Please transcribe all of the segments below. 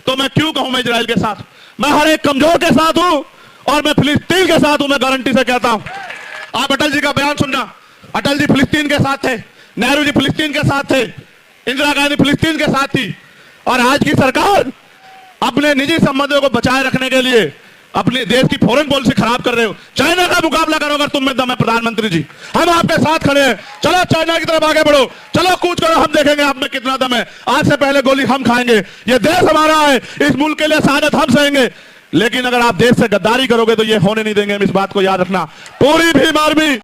तो मैं क्यों कहूं मैं इजराइल के साथ। मैं हर एक कमजोर के साथ हूं और मैं फिलिस्तीन के साथ हूं, मैं गारंटी से कहता हूं। आप अटल जी का बयान सुनना, अटल जी फिलिस्तीन के साथ थे, नेहरू जी फिलिस्तीन के साथ थे, इंदिरा गांधी फिलिस्तीन के साथ थी। और आज की सरकार अपने निजी संबंधों को बचाए रखने के लिए अपने देश की फॉरेन पॉलिसी खराब कर रहे हो। चाइना का मुकाबला करो अगर तुम में दम है प्रधानमंत्री जी, हम आपके साथ खड़े हैं। चलो चाइना की तरफ आगे बढ़ो, चलो कूच करो, हम देखेंगे आप में कितना दम है। आज से पहले गोली हम खाएंगे, ये देश हमारा है, इस मुल्क के लिए शहादत हम सहेंगे। लेकिन अगर आप देश से गद्दारी करोगे तो ये होने नहीं देंगे, हम इस बात को याद रखना। पूरी भीम आर्मी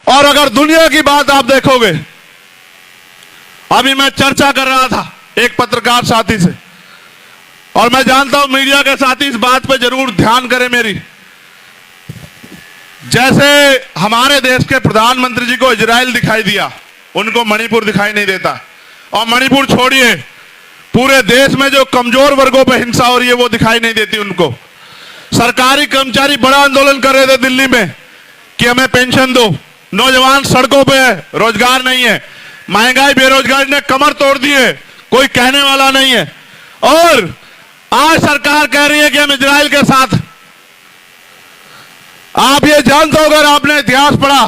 और अगर दुनिया की बात आप देखोगे, अभी मैं चर्चा कर रहा था एक पत्रकार साथी से, और मैं जानता हूं मीडिया के साथी इस बात पे जरूर ध्यान करें मेरी। जैसे हमारे देश के प्रधानमंत्री जी को इजराइल दिखाई दिया, उनको मणिपुर दिखाई नहीं देता। और मणिपुर छोड़िए, पूरे देश में जो कमजोर वर्गों पे हिंसा हो रही है वो दिखाई नहीं देती उनको। सरकारी कर्मचारी बड़ा आंदोलन कर रहे थे दिल्ली में कि हमें पेंशन दो, नौजवान सड़कों पे है, रोजगार नहीं है, महंगाई बेरोजगारी ने कमर तोड़ दी है, कोई कहने वाला नहीं है। और आज सरकार कह रही है कि हम इजराइल के साथ। आप ये जानते हो, अगर आपने इतिहास पढ़ा,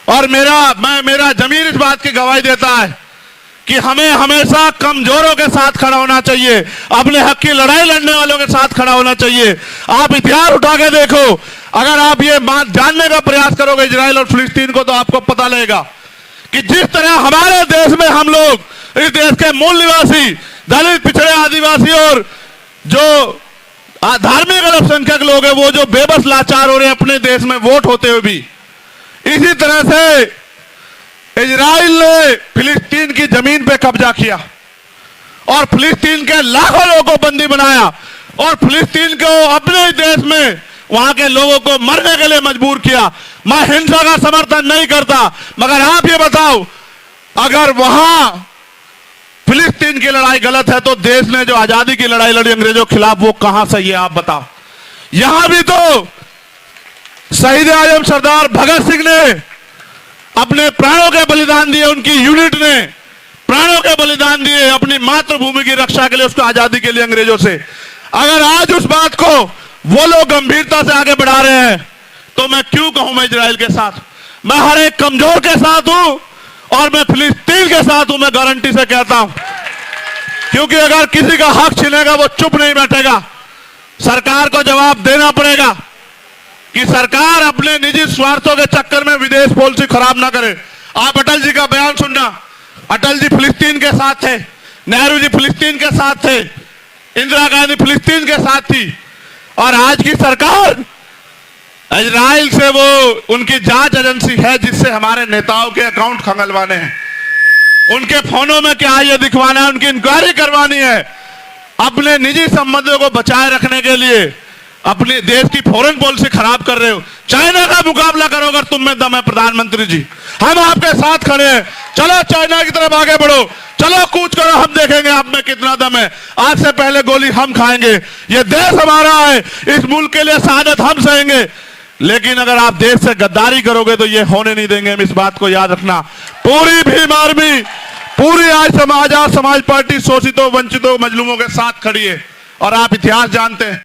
और मेरा जमीर इस बात की गवाही देता है कि हमें हमेशा कमजोरों के साथ खड़ा होना चाहिए, अपने हक की लड़ाई लड़ने वालों के साथ खड़ा होना चाहिए। आप इतिहास उठा के देखो, अगर आप ये बात जानने का प्रयास करोगे इजराइल और फिलिस्तीन को, तो आपको पता लगेगा कि जिस तरह हमारे देश में हम लोग, इस देश के मूल निवासी, दलित, पिछड़े, आदिवासी और जो धार्मिक अल्पसंख्यक लोग हैं, वो जो बेबस लाचार हो रहे हैं अपने देश में वोट होते हुए भी, इसी तरह से इजराइल ने फिलिस्तीन की जमीन पे कब्जा किया और फिलिस्तीन के लाखों लोगों को बंदी बनाया और फिलिस्तीन को अपने देश में वहां के लोगों को मरने के लिए मजबूर किया। मैं हिंसा का समर्थन नहीं करता, मगर आप ये बताओ, अगर वहां फिलिस्तीन की लड़ाई गलत है तो देश ने जो आजादी की लड़ाई लड़ी अंग्रेजों के खिलाफ, वो कहां सही है आप बताओ। यहां भी तो शहीद आजम सरदार भगत सिंह ने अपने प्राणों के बलिदान दिए, उनकी यूनिट ने प्राणों के बलिदान दिए अपनी मातृभूमि की रक्षा के लिए, उसको आजादी के लिए अंग्रेजों से। अगर आज उस बात को वो लोग गंभीरता से आगे बढ़ा रहे हैं, तो मैं क्यों कहूं मैं इजराइल के साथ। मैं हर एक कमजोर के साथ हूं और मैं फिलिस्तीन के साथ हूं, मैं गारंटी से कहता हूं। क्योंकि अगर किसी का हक छिनेगा वो चुप नहीं बैठेगा, सरकार को जवाब देना पड़ेगा कि सरकार अपने निजी स्वार्थों के चक्कर में विदेश पॉलिसी खराब ना करे। आप अटल जी का बयान सुनना, अटल जी फिलिस्तीन के साथ थे, नेहरू जी फिलिस्तीन के साथ थे, इंदिरा गांधी फिलिस्तीन के साथ थी। और आज की सरकार इजराइल से, वो उनकी जांच एजेंसी है जिससे हमारे नेताओं के अकाउंट खंगलवाने हैं, उनके फोनों में क्या ये दिखवाना है, उनकी इंक्वायरी करवानी है। अपने निजी संबंधों को बचाए रखने के लिए अपने देश की फॉरेन पॉलिसी खराब कर रहे हो। चाइना का मुकाबला करो अगर तुम में दम है प्रधानमंत्री जी, हम आपके साथ खड़े हैं। चलो चाइना की तरफ आगे बढ़ो, चलो कूच करो, हम देखेंगे आप में कितना दम है। आज से पहले गोली हम खाएंगे, ये देश हमारा है, इस मुल्क के लिए शहादत हम सहेंगे। लेकिन अगर आप देश से गद्दारी करोगे तो ये होने नहीं देंगे, हम इस बात को याद रखना। पूरी भीम आर्मी, पूरी आज समाज पार्टी शोषितों, वंचितों, मजलूमों के साथ खड़ी है। और आप इतिहास जानते हैं।